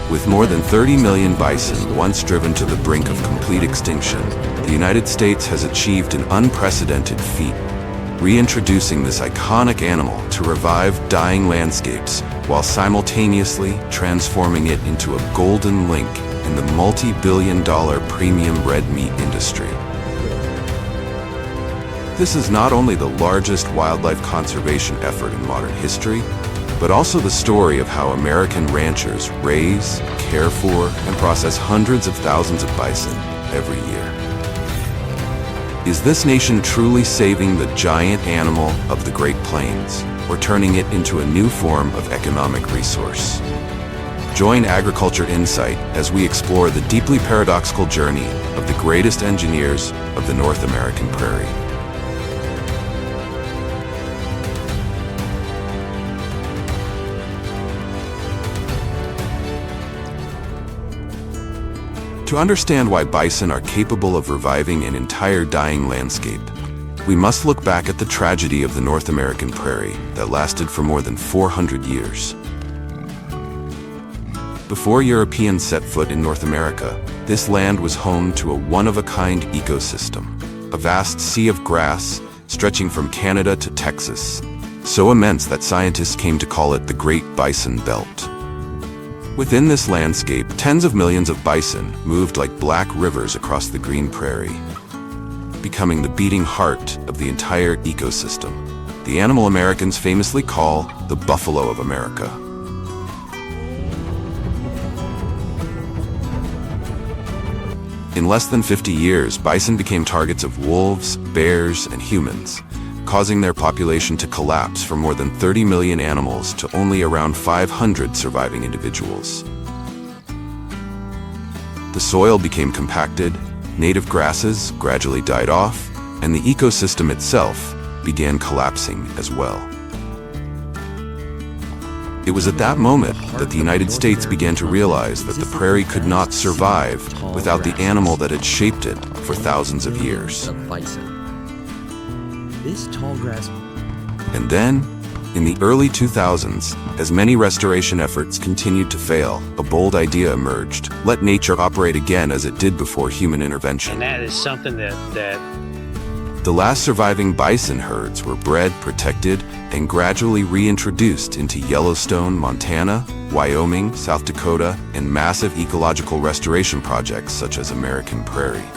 With more than 30 million bison once driven to the brink of complete extinction, the United States has achieved an unprecedented feat, reintroducing this iconic animal to revive dying landscapes while simultaneously transforming it into a golden link in the multi-billion-dollar premium red meat industry. This is not only the largest wildlife conservation effort in modern history, but also the story of how American ranchers raise, care for, and process hundreds of thousands of bison every year. Is this nation truly saving the giant animal of the Great Plains, or turning it into a new form of economic resource? Join Agriculture Insight as we explore the deeply paradoxical journey of the greatest engineers of the North American prairie. To understand why bison are capable of reviving an entire dying landscape, we must look back at the tragedy of the North American prairie that lasted for more than 400 years. Before Europeans set foot in North America, this land was home to a one-of-a-kind ecosystem, a vast sea of grass stretching from Canada to Texas, so immense that scientists came to call it the Great Bison Belt. Within this landscape, tens of millions of bison moved like black rivers across the green prairie, becoming the beating heart of the entire ecosystem, the animal Americans famously call the buffalo of America. In less than 50 years, bison became targets of wolves, bears, and humans, causing their population to collapse from more than 30 million animals to only around 500 surviving individuals. The soil became compacted, native grasses gradually died off, and the ecosystem itself began collapsing as well. It was at that moment that the United States began to realize that the prairie could not survive without the animal that had shaped it for thousands of years. This tall grass. And then, in the early 2000s, as many restoration efforts continued to fail, a bold idea emerged: let nature operate again as it did before human intervention. And that is something that The last surviving bison herds were bred, protected, and gradually reintroduced into Yellowstone, Montana, Wyoming, South Dakota, and massive ecological restoration projects such as American Prairie.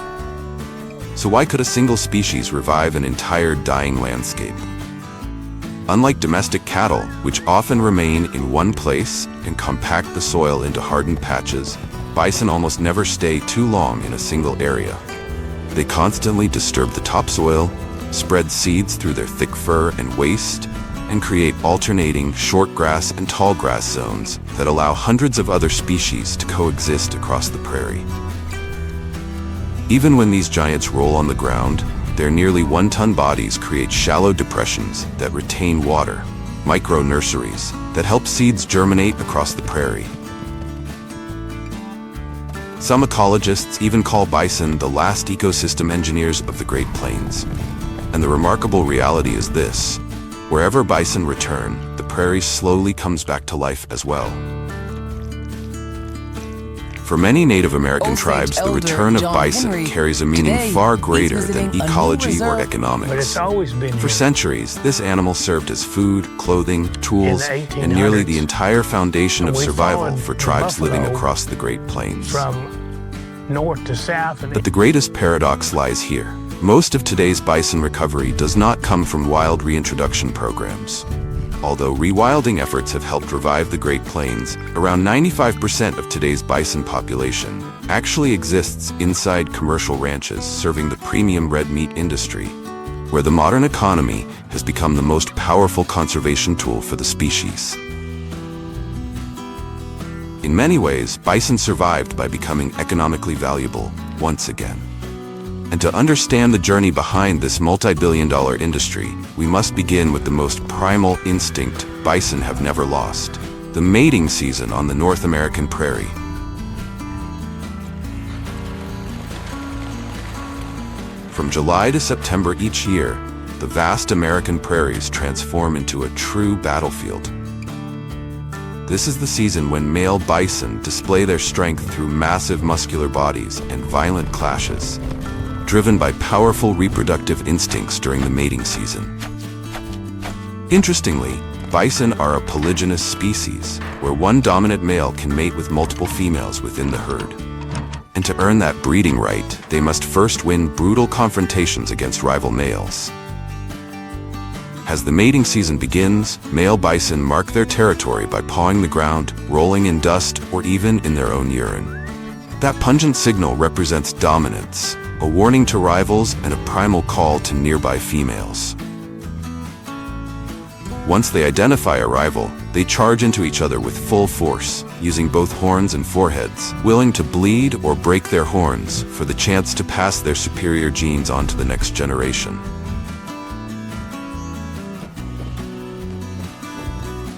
So why could a single species revive an entire dying landscape? Unlike domestic cattle, which often remain in one place and compact the soil into hardened patches, bison almost never stay too long in a single area. They constantly disturb the topsoil, spread seeds through their thick fur and waste, and create alternating short grass and tall grass zones that allow hundreds of other species to coexist across the prairie. Even when these giants roll on the ground, their nearly one-ton bodies create shallow depressions that retain water, micro-nurseries that help seeds germinate across the prairie. Some ecologists even call bison the last ecosystem engineers of the Great Plains. And the remarkable reality is this: wherever bison return, the prairie slowly comes back to life as well. For many Native American tribes, the return of bison carries a meaning far greater than ecology or economics. But it's always been For here. centuries, this animal served as food, clothing, tools, In the and nearly the 1800s. entire foundation of We survival followed for the tribes living buffalo across the Great Plains. From north to south. And But the greatest paradox lies here. Most of today's bison recovery does not come from wild reintroduction programs. Although rewilding efforts have helped revive the Great Plains, around 95% of today's bison population actually exists inside commercial ranches serving the premium red meat industry, where the modern economy has become the most powerful conservation tool for the species. In many ways, bison survived by becoming economically valuable once again. And to understand the journey behind this multi-billion-dollar industry, we must begin with the most primal instinct bison have never lost: the mating season on the North American prairie. From July to September each year, the vast American prairies transform into a true battlefield. This is the season when male bison display their strength through massive muscular bodies and violent clashes, driven by powerful reproductive instincts during the mating season. Interestingly, bison are a polygynous species, where one dominant male can mate with multiple females within the herd. And to earn that breeding right, they must first win brutal confrontations against rival males. As the mating season begins, male bison mark their territory by pawing the ground, rolling in dust, or even in their own urine. That pungent signal represents dominance, a warning to rivals and a primal call to nearby females. Once they identify a rival, they charge into each other with full force, using both horns and foreheads, willing to bleed or break their horns for the chance to pass their superior genes on to the next generation.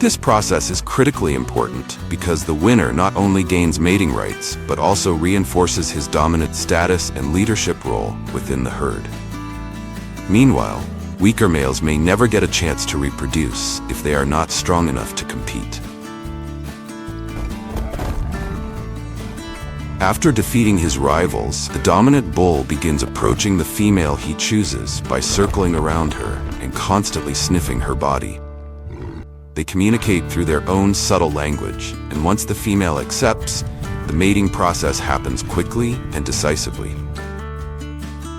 This process is critically important because the winner not only gains mating rights, but also reinforces his dominant status and leadership role within the herd. Meanwhile, weaker males may never get a chance to reproduce if they are not strong enough to compete. After defeating his rivals, the dominant bull begins approaching the female he chooses by circling around her and constantly sniffing her body. They communicate through their own subtle language, and once the female accepts, the mating process happens quickly and decisively.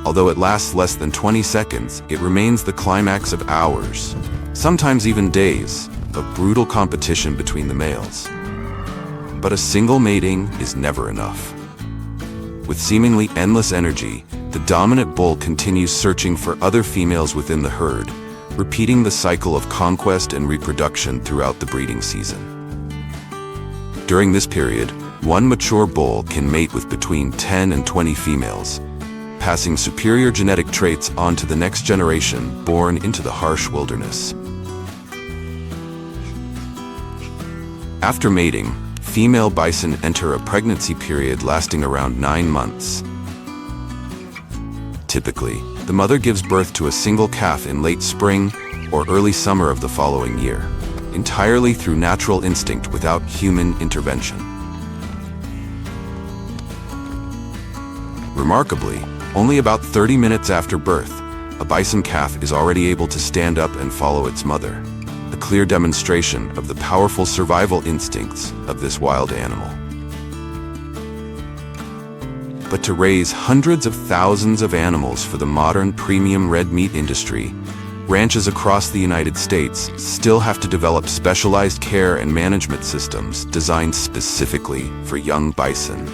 Although it lasts less than 20 seconds, it remains the climax of hours, sometimes even days, of brutal competition between the males. But a single mating is never enough. With seemingly endless energy, the dominant bull continues searching for other females within the herd, repeating the cycle of conquest and reproduction throughout the breeding season. During this period, one mature bull can mate with between 10 and 20 females, passing superior genetic traits on to the next generation born into the harsh wilderness. After mating, female bison enter a pregnancy period lasting around 9 months. Typically, the mother gives birth to a single calf in late spring or early summer of the following year, entirely through natural instinct without human intervention. Remarkably, only about 30 minutes after birth, a bison calf is already able to stand up and follow its mother, a clear demonstration of the powerful survival instincts of this wild animal. But to raise hundreds of thousands of animals for the modern premium red meat industry, ranches across the United States still have to develop specialized care and management systems designed specifically for young bison.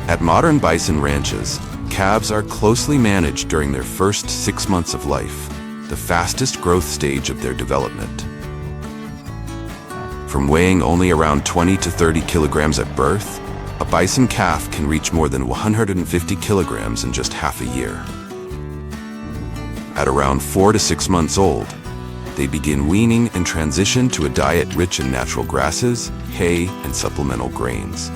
At modern bison ranches, calves are closely managed during their first 6 months of life, the fastest growth stage of their development. From weighing only around 20 to 30 kilograms at birth, a bison calf can reach more than 150 kilograms in just half a year. At around 4 to 6 months old, they begin weaning and transition to a diet rich in natural grasses, hay, and supplemental grains.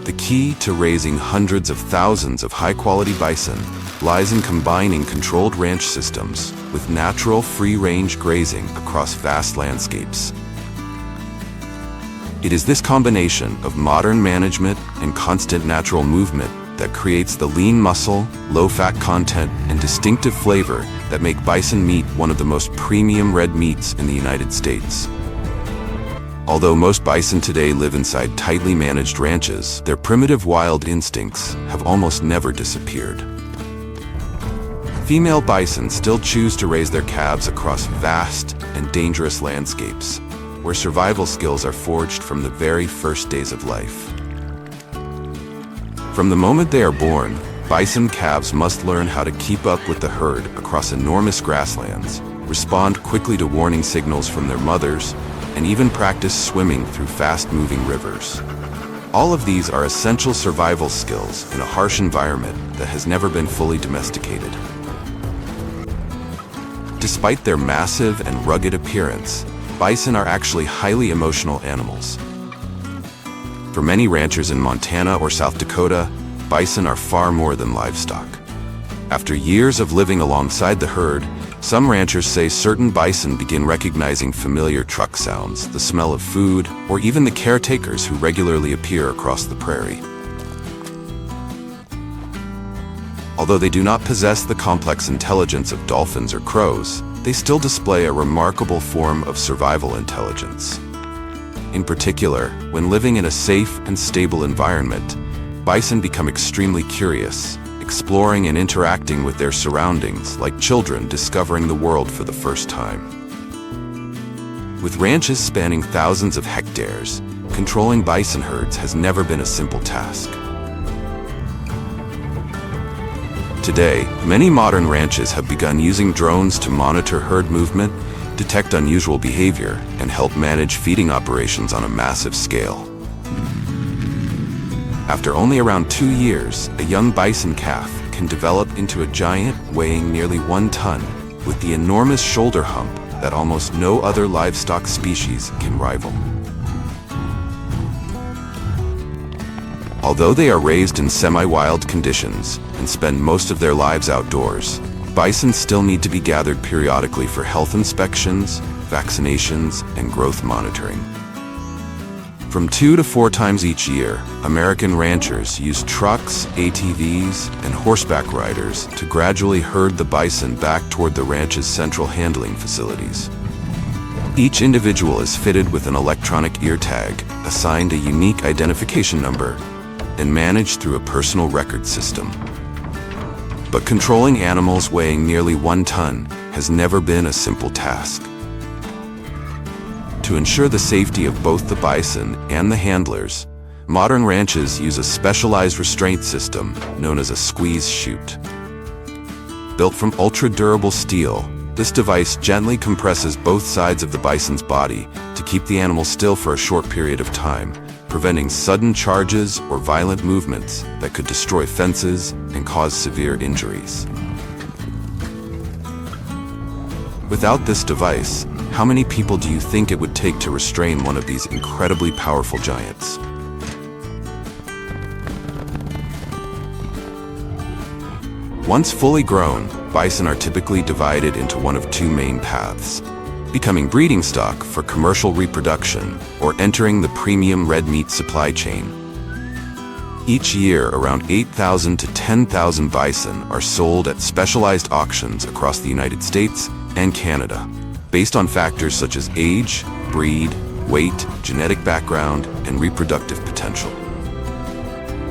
The key to raising hundreds of thousands of high-quality bison lies in combining controlled ranch systems with natural free-range grazing across vast landscapes. It is this combination of modern management and constant natural movement that creates the lean muscle, low-fat content, and distinctive flavor that make bison meat one of the most premium red meats in the United States. Although most bison today live inside tightly managed ranches, their primitive wild instincts have almost never disappeared. Female bison still choose to raise their calves across vast and dangerous landscapes, where survival skills are forged from the very first days of life. From the moment they are born, bison calves must learn how to keep up with the herd across enormous grasslands, respond quickly to warning signals from their mothers, and even practice swimming through fast-moving rivers. All of these are essential survival skills in a harsh environment that has never been fully domesticated. Despite their massive and rugged appearance, bison are actually highly emotional animals. For many ranchers in Montana or South Dakota, bison are far more than livestock. After years of living alongside the herd, some ranchers say certain bison begin recognizing familiar truck sounds, the smell of food, or even the caretakers who regularly appear across the prairie. Although they do not possess the complex intelligence of dolphins or crows, they still display a remarkable form of survival intelligence. In particular, when living in a safe and stable environment, bison become extremely curious, exploring and interacting with their surroundings like children discovering the world for the first time. With ranches spanning thousands of hectares, controlling bison herds has never been a simple task. Today, many modern ranches have begun using drones to monitor herd movement, detect unusual behavior, and help manage feeding operations on a massive scale. After only around 2 years, a young bison calf can develop into a giant weighing nearly 1 ton, with the enormous shoulder hump that almost no other livestock species can rival. Although they are raised in semi-wild conditions and spend most of their lives outdoors, bison still need to be gathered periodically for health inspections, vaccinations, and growth monitoring. From 2 to 4 times each year, American ranchers use trucks, ATVs, and horseback riders to gradually herd the bison back toward the ranch's central handling facilities. Each individual is fitted with an electronic ear tag, assigned a unique identification number, and managed through a personal record system. But controlling animals weighing nearly 1 ton has never been a simple task. To ensure the safety of both the bison and the handlers, modern ranches use a specialized restraint system known as a squeeze chute. Built from ultra-durable steel, this device gently compresses both sides of the bison's body to keep the animal still for a short period of time, preventing sudden charges or violent movements that could destroy fences and cause severe injuries. Without this device, how many people do you think it would take to restrain one of these incredibly powerful giants? Once fully grown, bison are typically divided into one of 2 main paths: becoming breeding stock for commercial reproduction or entering the premium red meat supply chain. Each year, around 8,000 to 10,000 bison are sold at specialized auctions across the United States and Canada, based on factors such as age, breed, weight, genetic background, and reproductive potential.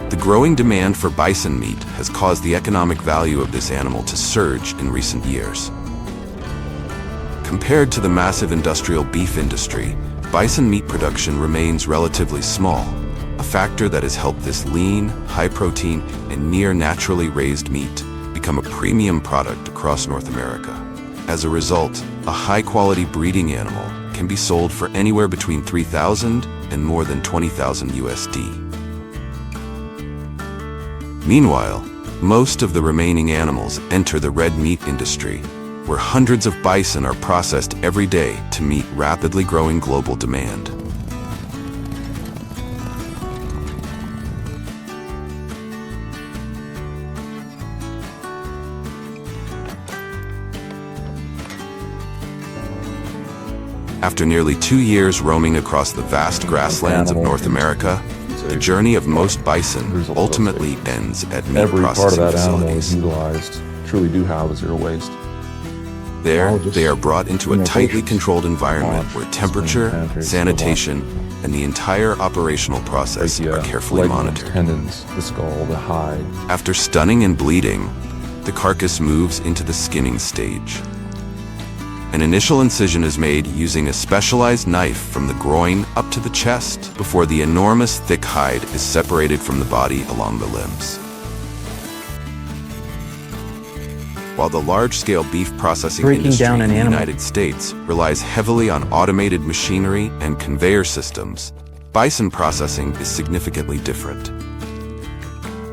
The growing demand for bison meat has caused the economic value of this animal to surge in recent years. Compared to the massive industrial beef industry, bison meat production remains relatively small, a factor that has helped this lean, high-protein, and near-naturally raised meat become a premium product across North America. As a result, a high-quality breeding animal can be sold for anywhere between $3,000 and more than $20,000 USD. Meanwhile, most of the remaining animals enter the red meat industry, where hundreds of bison are processed every day to meet rapidly growing global demand. After nearly 2 years roaming across the vast grasslands of North America, the journey of most bison ultimately ends at meat processing facilities. Utilized, truly do have zero waste. There, they are brought into a tightly controlled environment where temperature, sanitation, and the entire operational process are carefully monitored. Tendons, the skull, the hide. After stunning and bleeding, the carcass moves into the skinning stage. An initial incision is made using a specialized knife from the groin up to the chest before the enormous thick hide is separated from the body along the limbs. While the large-scale beef processing industry in the United States relies heavily on automated machinery and conveyor systems, bison processing is significantly different.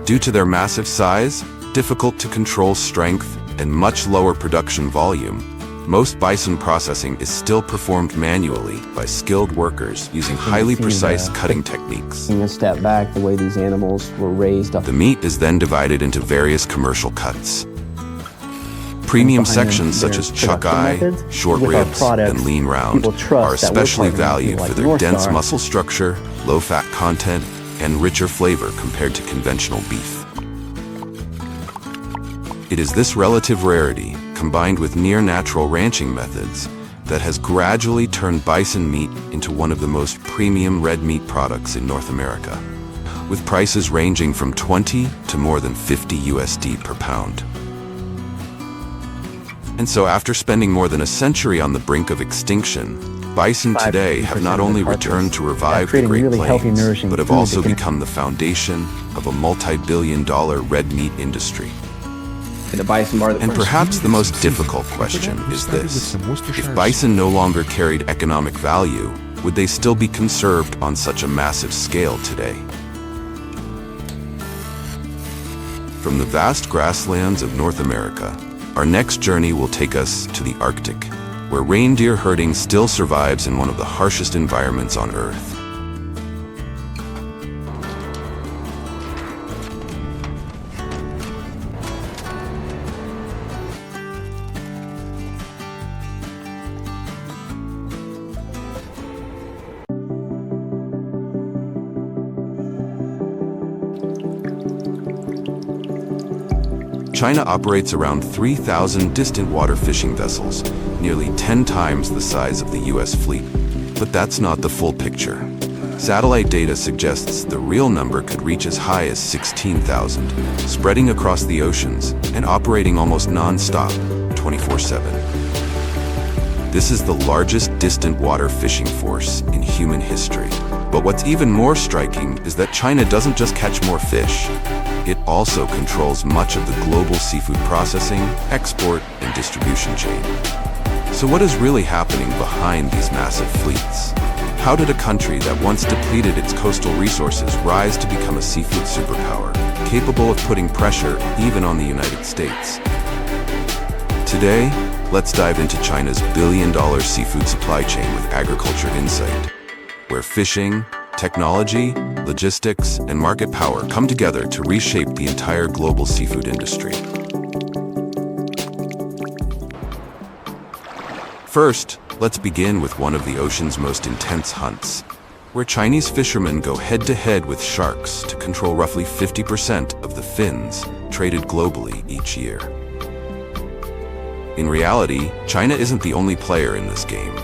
Due to their massive size, difficult to control strength, and much lower production volume, most bison processing is still performed manually by skilled workers using highly precise cutting techniques. Taking a step back, the way these animals were raised up. The meat is then divided into various commercial cuts. Premium behind sections their such as production chuck eye, methods. short With our ribs, products, and lean round people trust are that we're especially partnering with valued people for like their North dense Star. muscle structure, low fat content, and richer flavor compared to conventional beef. It is this relative rarity, combined with near-natural ranching methods, that has gradually turned bison meat into one of the most premium red meat products in North America, with prices ranging from 20 to more than 50 USD per pound. And so after spending more than a century on the brink of extinction, bison today have not only returned to revive the Great Plains, but have also become the foundation of a multi-billion-dollar red meat industry. The bison bar And perhaps the most difficult question is this: if bison no longer carried economic value, would they still be conserved on such a massive scale today? From the vast grasslands of North America, our next journey will take us to the Arctic, where reindeer herding still survives in one of the harshest environments on Earth. China operates around 3,000 distant water fishing vessels, nearly 10 times the size of the US fleet. But that's not the full picture. Satellite data suggests the real number could reach as high as 16,000, spreading across the oceans and operating almost non-stop, 24/7. This is the largest distant water fishing force in human history. But what's even more striking is that China doesn't just catch more fish. It also controls much of the global seafood processing, export, and distribution chain. So what is really happening behind these massive fleets? How did a country that once depleted its coastal resources rise to become a seafood superpower, capable of putting pressure even on the United States? Today, let's dive into China's billion-dollar seafood supply chain with Agriculture Insight, where fishing, technology, logistics, and market power come together to reshape the entire global seafood industry. First, let's begin with one of the ocean's most intense hunts, where Chinese fishermen go head-to-head with sharks to control roughly 50% of the fins traded globally each year. In reality, China isn't the only player in this game.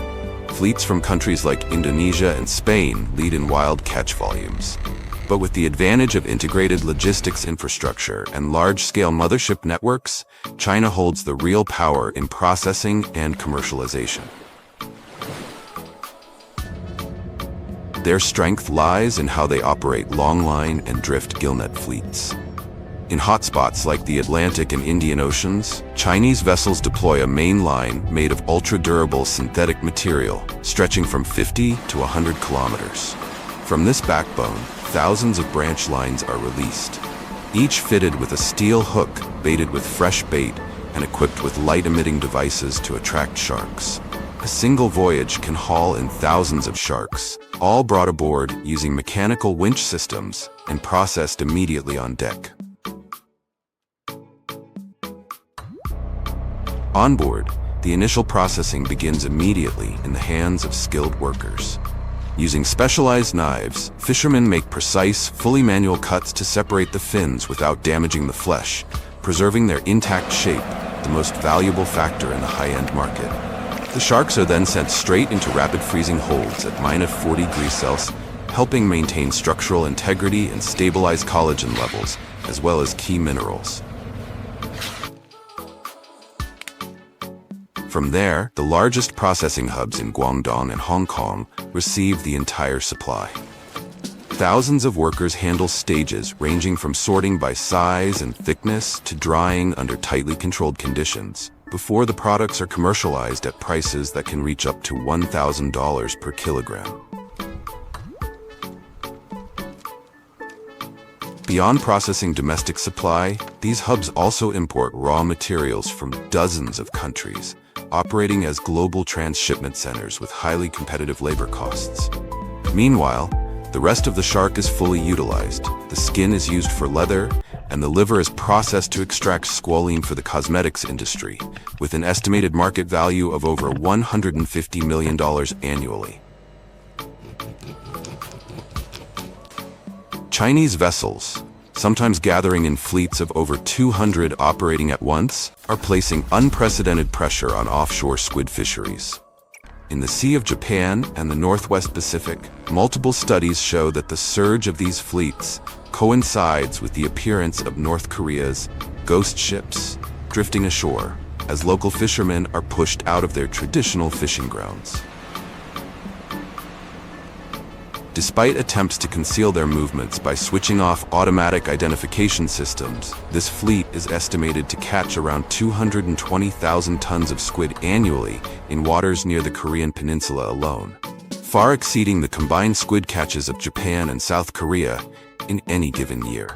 Fleets from countries like Indonesia and Spain lead in wild catch volumes. But with the advantage of integrated logistics infrastructure and large-scale mothership networks, China holds the real power in processing and commercialization. Their strength lies in how they operate longline and drift gillnet fleets. In hotspots like the Atlantic and Indian Oceans, Chinese vessels deploy a main line made of ultra-durable synthetic material, stretching from 50 to 100 kilometers. From this backbone, thousands of branch lines are released, each fitted with a steel hook baited with fresh bait and equipped with light-emitting devices to attract sharks. A single voyage can haul in thousands of sharks, all brought aboard using mechanical winch systems and processed immediately on deck. On board, the initial processing begins immediately in the hands of skilled workers. Using specialized knives, fishermen make precise, fully manual cuts to separate the fins without damaging the flesh, preserving their intact shape, the most valuable factor in the high-end market. The sharks are then sent straight into rapid freezing holds at -40 degrees Celsius, helping maintain structural integrity and stabilize collagen levels, as well as key minerals. From there, the largest processing hubs in Guangdong and Hong Kong receive the entire supply. Thousands of workers handle stages ranging from sorting by size and thickness to drying under tightly controlled conditions, before the products are commercialized at prices that can reach up to $1,000 per kilogram. Beyond processing domestic supply, these hubs also import raw materials from dozens of countries, operating as global transshipment centers with highly competitive labor costs. Meanwhile, the rest of the shark is fully utilized. The skin is used for leather, and the liver is processed to extract squalene for the cosmetics industry, with an estimated market value of over $150 million annually. Chinese vessels, sometimes gathering in fleets of over 200 operating at once, are placing unprecedented pressure on offshore squid fisheries. In the Sea of Japan and the Northwest Pacific, multiple studies show that the surge of these fleets coincides with the appearance of North Korea's ghost ships drifting ashore, as local fishermen are pushed out of their traditional fishing grounds. Despite attempts to conceal their movements by switching off automatic identification systems, this fleet is estimated to catch around 220,000 tons of squid annually in waters near the Korean peninsula alone, far exceeding the combined squid catches of Japan and South Korea in any given year.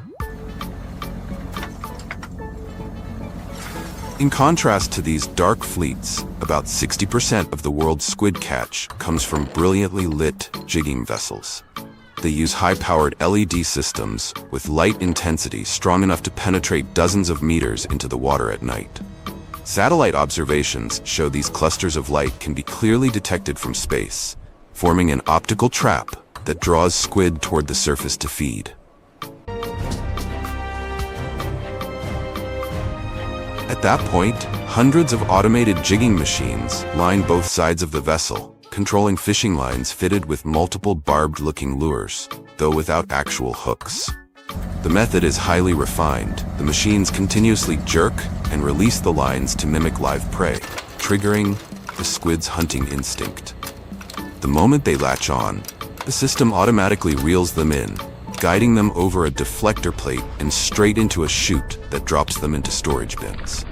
In contrast to these dark fleets, about 60% of the world's squid catch comes from brilliantly lit jigging vessels. They use high-powered LED systems with light intensity strong enough to penetrate dozens of meters into the water at night. Satellite observations show these clusters of light can be clearly detected from space, forming an optical trap that draws squid toward the surface to feed. At that point, hundreds of automated jigging machines line both sides of the vessel, controlling fishing lines fitted with multiple barbed-looking lures, though without actual hooks. The method is highly refined. The machines continuously jerk and release the lines to mimic live prey, triggering the squid's hunting instinct. The moment they latch on, the system automatically reels them in, guiding them over a deflector plate and straight into a chute that drops them into storage bins.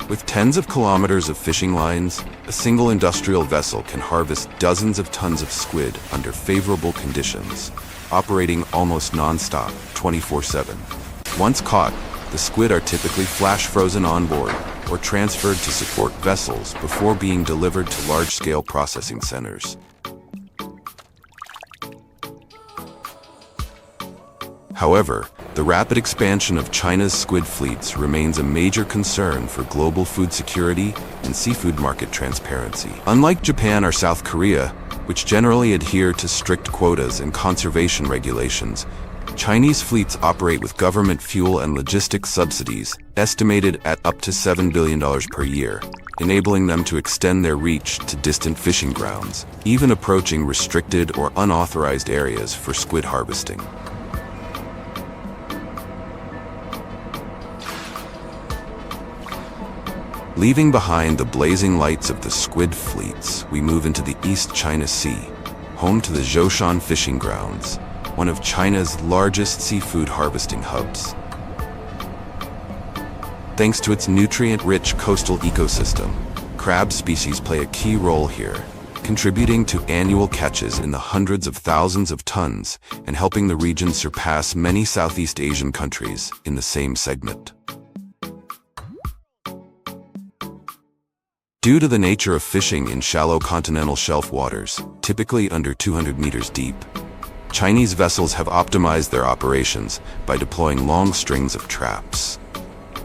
With tens of kilometers of fishing lines, a single industrial vessel can harvest dozens of tons of squid under favorable conditions, operating almost non-stop, 24/7. Once caught, the squid are typically flash frozen on board or transferred to support vessels before being delivered to large-scale processing centers. However, the rapid expansion of China's squid fleets remains a major concern for global food security and seafood market transparency. Unlike Japan or South Korea, which generally adhere to strict quotas and conservation regulations, Chinese fleets operate with government fuel and logistics subsidies estimated at up to $7 billion per year, enabling them to extend their reach to distant fishing grounds, even approaching restricted or unauthorized areas for squid harvesting. Leaving behind the blazing lights of the squid fleets, we move into the East China Sea, home to the Zhoushan fishing grounds, one of China's largest seafood harvesting hubs. Thanks to its nutrient-rich coastal ecosystem, crab species play a key role here, contributing to annual catches in the hundreds of thousands of tons and helping the region surpass many Southeast Asian countries in the same segment. Due to the nature of fishing in shallow continental shelf waters, typically under 200 meters deep, Chinese vessels have optimized their operations by deploying long strings of traps.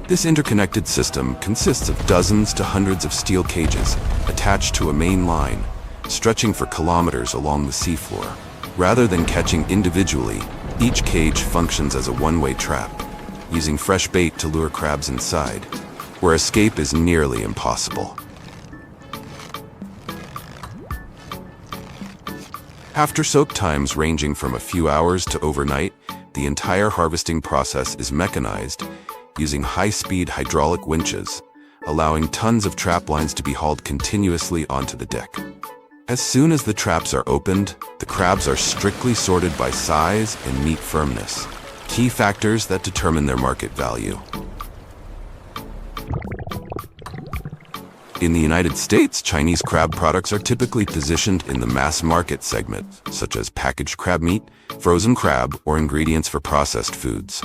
This interconnected system consists of dozens to hundreds of steel cages attached to a main line, stretching for kilometers along the seafloor. Rather than catching individually, each cage functions as a one-way trap, using fresh bait to lure crabs inside, where escape is nearly impossible. After soak times ranging from a few hours to overnight, the entire harvesting process is mechanized using high-speed hydraulic winches, allowing tons of trap lines to be hauled continuously onto the deck. As soon as the traps are opened, the crabs are strictly sorted by size and meat firmness, key factors that determine their market value. In the United States, Chinese crab products are typically positioned in the mass market segment, such as packaged crab meat, frozen crab, or ingredients for processed foods.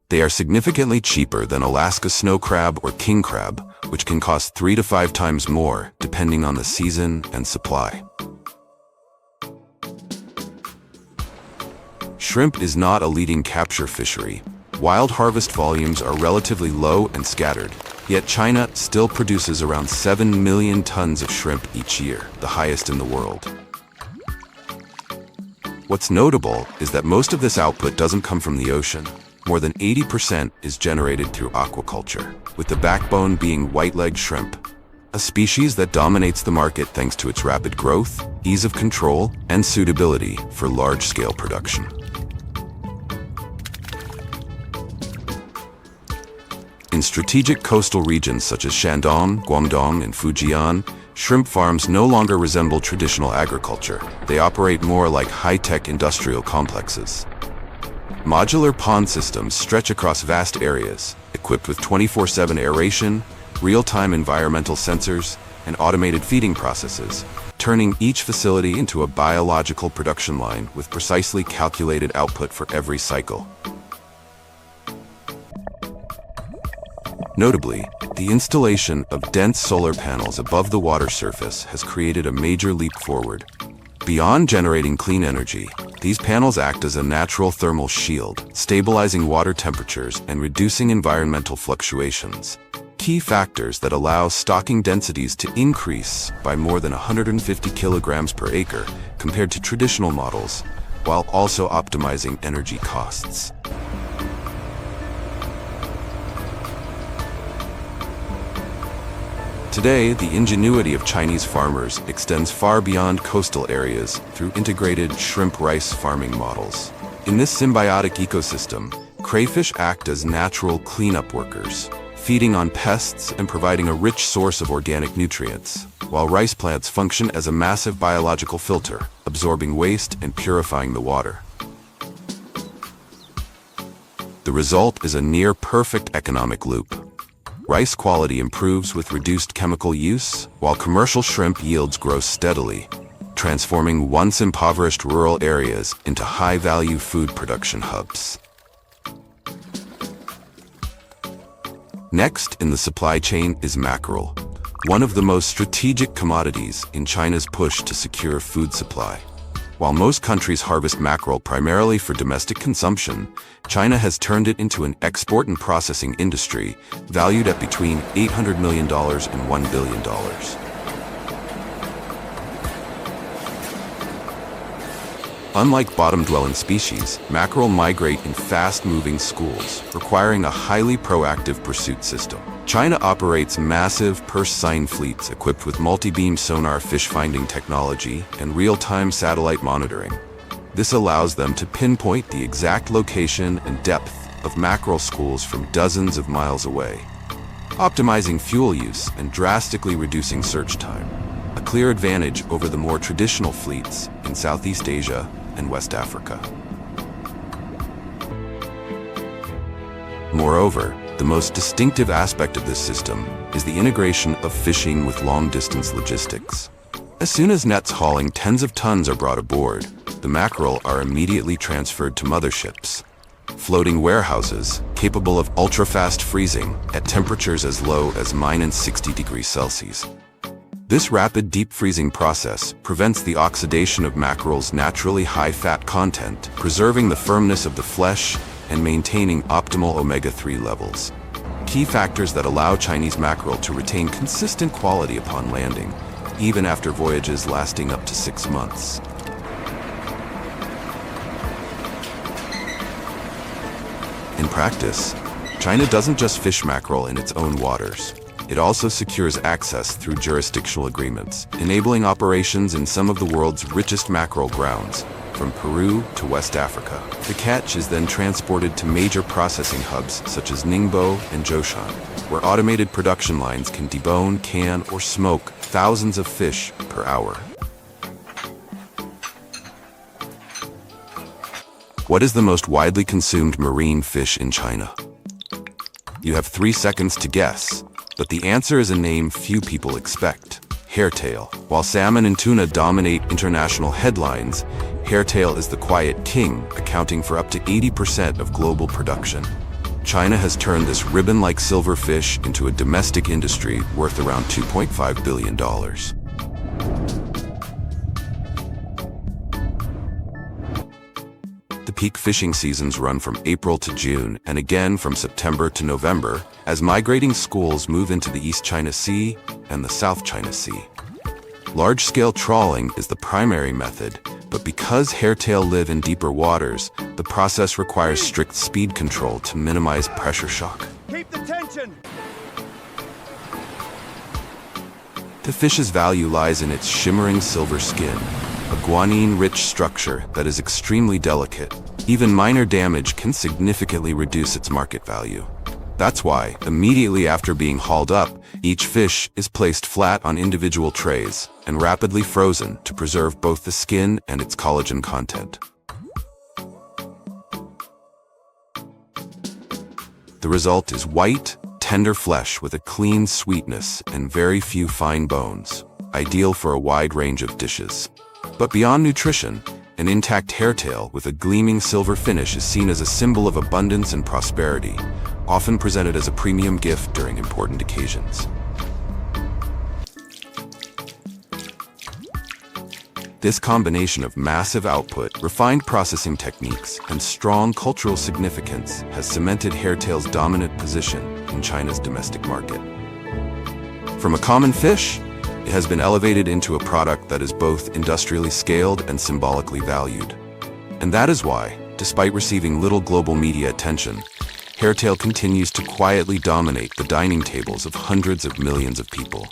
They are significantly cheaper than Alaska snow crab or king crab, which can cost 3 to 5 times more depending on the season and supply. Shrimp is not a leading capture fishery. Wild harvest volumes are relatively low and scattered, yet China still produces around 7 million tons of shrimp each year, the highest in the world. What's notable is that most of this output doesn't come from the ocean. More than 80% is generated through aquaculture, with the backbone being white-legged shrimp, a species that dominates the market thanks to its rapid growth, ease of control, and suitability for large-scale production. In strategic coastal regions such as Shandong, Guangdong, and Fujian, shrimp farms no longer resemble traditional agriculture. They operate more like high-tech industrial complexes. Modular pond systems stretch across vast areas, equipped with 24/7 aeration, real-time environmental sensors, and automated feeding processes, turning each facility into a biological production line with precisely calculated output for every cycle. Notably, the installation of dense solar panels above the water surface has created a major leap forward. Beyond generating clean energy, these panels act as a natural thermal shield, stabilizing water temperatures and reducing environmental fluctuations. Key factors that allow stocking densities to increase by more than 150 kilograms per acre compared to traditional models, while also optimizing energy costs. Today, the ingenuity of Chinese farmers extends far beyond coastal areas through integrated shrimp rice farming models. In this symbiotic ecosystem, crayfish act as natural cleanup workers, feeding on pests and providing a rich source of organic nutrients, while rice plants function as a massive biological filter, absorbing waste and purifying the water. The result is a near-perfect economic loop. Rice quality improves with reduced chemical use, while commercial shrimp yields grow steadily, transforming once impoverished rural areas into high-value food production hubs. Next in the supply chain is mackerel, one of the most strategic commodities in China's push to secure food supply. While most countries harvest mackerel primarily for domestic consumption, China has turned it into an export and processing industry valued at between $800 million and $1 billion. Unlike bottom-dwelling species, mackerel migrate in fast-moving schools, requiring a highly proactive pursuit system. China operates massive purse seine fleets equipped with multi-beam sonar fish-finding technology and real-time satellite monitoring. This allows them to pinpoint the exact location and depth of mackerel schools from dozens of miles away, optimizing fuel use and drastically reducing search time, a clear advantage over the more traditional fleets in Southeast Asia and West Africa. Moreover, the most distinctive aspect of this system is the integration of fishing with long-distance logistics. As soon as nets hauling tens of tons are brought aboard, the mackerel are immediately transferred to motherships, floating warehouses capable of ultra-fast freezing at temperatures as low as -60 degrees Celsius. This rapid deep freezing process prevents the oxidation of mackerel's naturally high fat content, preserving the firmness of the flesh and maintaining optimal omega-3 levels. Key factors that allow Chinese mackerel to retain consistent quality upon landing, even after voyages lasting up to 6 months. In practice, China doesn't just fish mackerel in its own waters. It also secures access through jurisdictional agreements, enabling operations in some of the world's richest mackerel grounds, from Peru to West Africa. The catch is then transported to major processing hubs such as Ningbo and Zhoushan, where automated production lines can debone, can, or smoke thousands of fish per hour. What is the most widely consumed marine fish in China? You have 3 seconds to guess, but the answer is a name few people expect: hairtail. While salmon and tuna dominate international headlines, hairtail is the quiet king, accounting for up to 80% of global production. China has turned this ribbon-like silverfish into a domestic industry worth around $2.5 billion. The peak fishing seasons run from April to June and again from September to November as migrating schools move into the East China Sea and the South China Sea. Large-scale trawling is the primary method, but because hairtail live in deeper waters, the process requires strict speed control to minimize pressure shock. Keep the tension! The fish's value lies in its shimmering silver skin, a guanine-rich structure that is extremely delicate. Even minor damage can significantly reduce its market value. That's why, immediately after being hauled up, each fish is placed flat on individual trays and rapidly frozen to preserve both the skin and its collagen content. The result is white, tender flesh with a clean sweetness and very few fine bones, ideal for a wide range of dishes. But beyond nutrition, an intact hairtail with a gleaming silver finish is seen as a symbol of abundance and prosperity, often presented as a premium gift during important occasions. This combination of massive output, refined processing techniques, and strong cultural significance has cemented hairtail's dominant position in China's domestic market. From a common fish, it has been elevated into a product that is both industrially scaled and symbolically valued. And that is why, despite receiving little global media attention, hairtail continues to quietly dominate the dining tables of hundreds of millions of people.